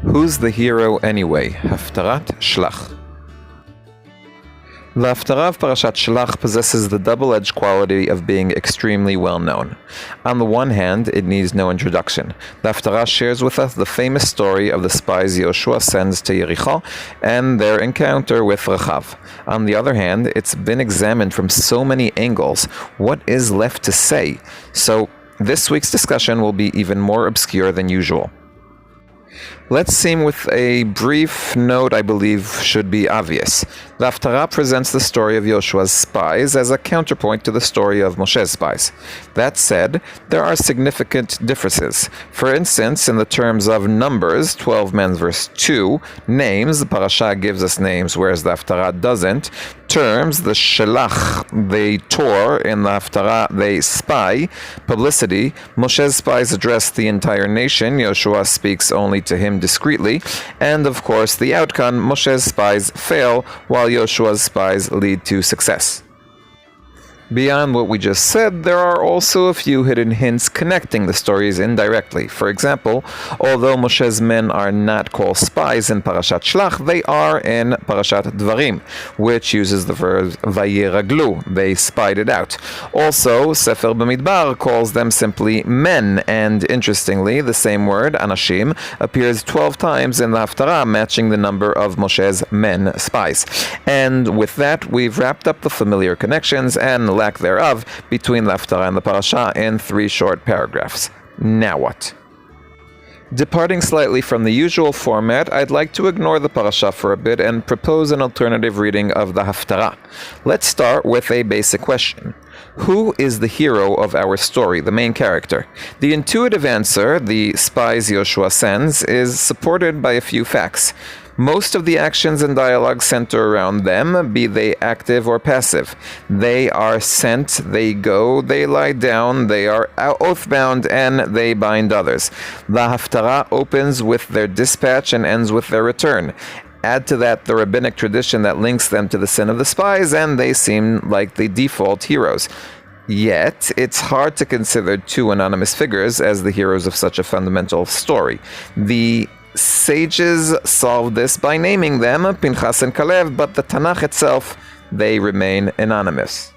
Who's the hero anyway? Haftarat, Shelach. The Haftarah of Parashat Shelach possesses the double-edged quality of being extremely well-known. On the one hand, it needs no introduction. The Haftarah shares with us the famous story of the spies Yoshua sends to Yericho and their encounter with Rachav. On the other hand, it's been examined from so many angles. What is left to say? So, this week's discussion will be even more obscure than usual. Let's see with a brief note I believe should be obvious. The Haftarah presents the story of Yoshua's spies as a counterpoint to the story of Moshe's spies. That said, there are significant differences. For instance, in the terms of numbers, 12 men verse 2, names, the parasha gives us names whereas the Haftarah doesn't. Terms, the Shelach, they tore, in the Haftarah they spy. Publicity, Moshe's spies address the entire nation, Yoshua speaks only to him discreetly, and of course the outcome, Moshe's spies fail while Yoshua's spies lead to success. Beyond what we just said, there are also a few hidden hints connecting the stories indirectly. For example, although Moshe's men are not called spies in Parashat Shelach, they are in Parashat Dvarim, which uses the verb vayiraglu, they spied it out. Also, Sefer Bamidbar calls them simply men, and interestingly, the same word, anashim, appears 12 times in the Haftarah, matching the number of Moshe's men spies. And with that, we've wrapped up the familiar connections and lack thereof between the Haftarah and the parasha in 3 short paragraphs. Now what? Departing slightly from the usual format, I'd like to ignore the parasha for a bit and propose an alternative reading of the Haftarah. Let's start with a basic question. Who is the hero of our story, the main character? The intuitive answer, the spies Yoshua sends, is supported by a few facts. Most of the actions and dialogue center around them, be they active or passive. They are sent, they go, they lie down, they are oath-bound, and they bind others. The Haftarah opens with their dispatch and ends with their return. Add to that the rabbinic tradition that links them to the sin of the spies, and they seem like the default heroes. Yet, it's hard to consider 2 anonymous figures as the heroes of such a fundamental story. The sages solved this by naming them Pinchas and Kalev, but the Tanakh itself, they remain anonymous.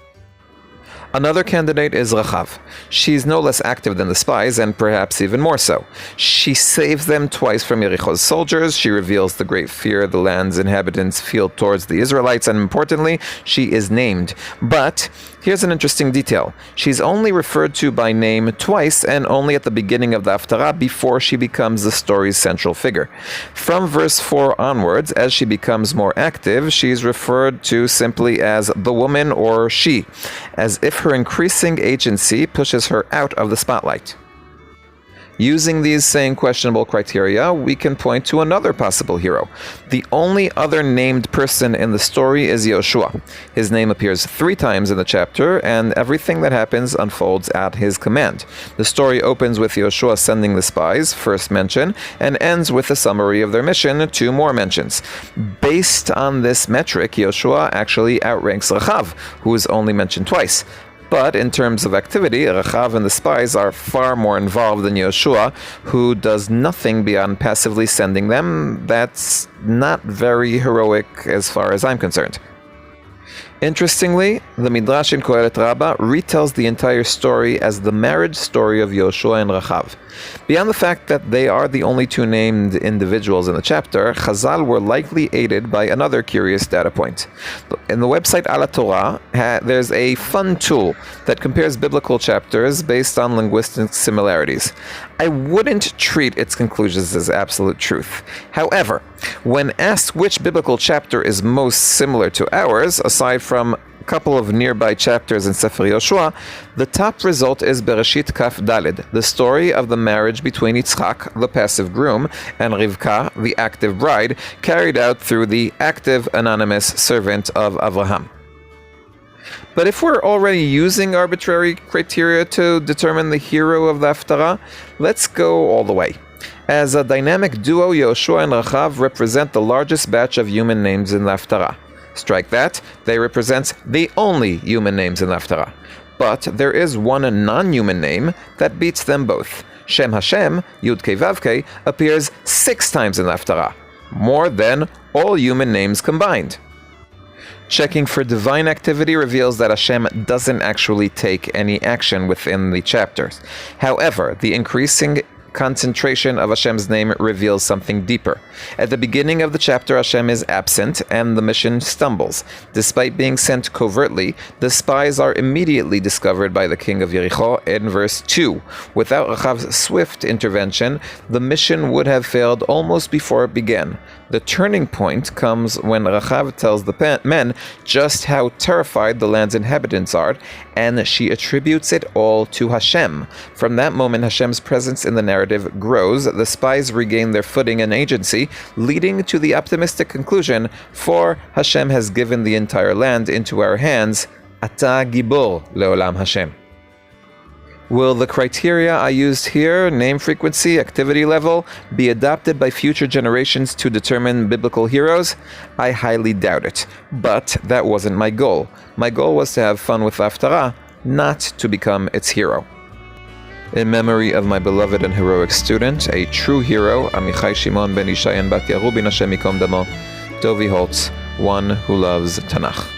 Another candidate is Rachav. She's no less active than the spies, and perhaps even more so. She saves them twice from Yericho's soldiers, she reveals the great fear the land's inhabitants feel towards the Israelites, and importantly, she is named. But here's an interesting detail. She's only referred to by name twice, and only at the beginning of the Haftarah before she becomes the story's central figure. From verse 4 onwards, as she becomes more active, she's referred to simply as the woman or she, as if her increasing agency pushes her out of the spotlight. Using these same questionable criteria, we can point to another possible hero. The only other named person in the story is Yoshua. His name appears 3 times in the chapter, and everything that happens unfolds at his command. The story opens with Yoshua sending the spies, first mention, and ends with a summary of their mission, 2 more mentions. Based on this metric, Yoshua actually outranks Rachav, who is only mentioned twice. But in terms of activity, Rachav and the spies are far more involved than Yoshua, who does nothing beyond passively sending them. That's not very heroic as far as I'm concerned. Interestingly, the Midrash in Kohelet Rabbah retells the entire story as the marriage story of Yoshua and Rachav. Beyond the fact that they are the only 2 named individuals in the chapter, Chazal were likely aided by another curious data point. In the website Ala Torah, there's a fun tool that compares biblical chapters based on linguistic similarities. I wouldn't treat its conclusions as absolute truth. However, when asked which biblical chapter is most similar to ours, aside from couple of nearby chapters in Sefer Yoshua, the top result is Bereshit Kaf Daled, the story of the marriage between Yitzchak, the passive groom, and Rivka, the active bride, carried out through the active anonymous servant of Avraham. But if we're already using arbitrary criteria to determine the hero of the Haftarah, let's go all the way. As a dynamic duo, Yoshua and Rachav represent the largest batch of human names in the Haftarah. Strike that, they represent the only human names in the Haftarah. But there is one non-human name that beats them both. Shem Hashem, Yud Kei Vav Kei, appears 6 times in the Haftarah, more than all human names combined. Checking for divine activity reveals that Hashem doesn't actually take any action within the chapters. However, the increasing concentration of Hashem's name reveals something deeper. At the beginning of the chapter, Hashem is absent and the mission stumbles. Despite being sent covertly, the spies are immediately discovered by the king of Yericho in verse 2. Without Rachav's swift intervention, the mission would have failed almost before it began. The turning point comes when Rachav tells the men just how terrified the land's inhabitants are, and she attributes it all to Hashem. From that moment, Hashem's presence in the narrative grows. The spies regain their footing and agency, leading to the optimistic conclusion, for Hashem has given the entire land into our hands. Ata gibor leolam Hashem. Will the criteria I used here, name frequency, activity level, be adopted by future generations to determine biblical heroes? I highly doubt it. But that wasn't my goal. My goal was to have fun with Haftarah, not to become its hero. In memory of my beloved and heroic student, a true hero, Amichai Shimon ben Ishayan bat Yarubin Hashem Yikom Damo, Dovi Holtz, one who loves Tanakh.